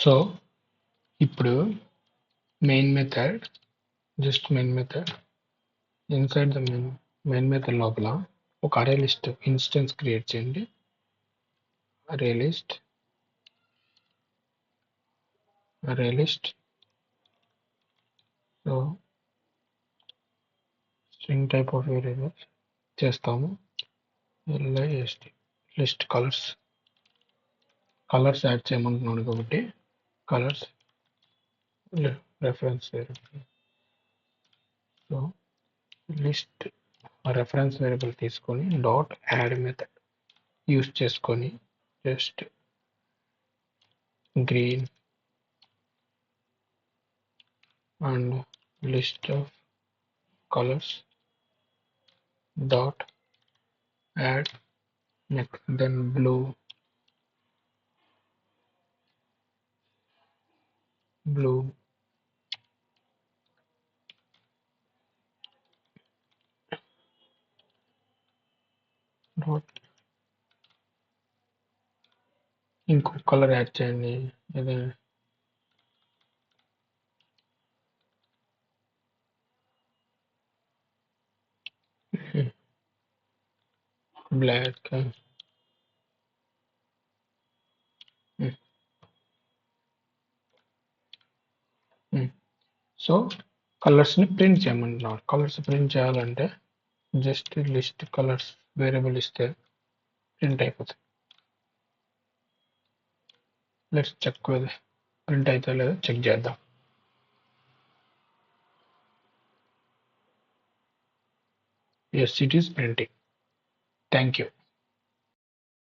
So ఇప్పుడు main method inside the main method లోపల ఒక అరే లిస్ట్ ఇన్స్టెన్స్ క్రియేట్ చేయండి. Array list so string type of variable చేస్తాము. list list colours add చేయమంటున్నాడు కాబట్టి colours reference variable. So list reference variable తీసుకొని dot add method use చేసుకొని just green and list of colours dot add next then blue dot ఇంకో colour add చేయండి. ఇది black. So కలర్స్ని print చేయమంటున్నారు. Colours print చేయాలంటే జస్ట్ లిస్ట్ కలర్స్ వేరియబుల్ ఇస్తే print అయిపోతుంది. లెట్స్ చెక్ ప్రింట్ అయితే లేదో చెక్ చేద్దాం. Yes, it is printing. Thank you.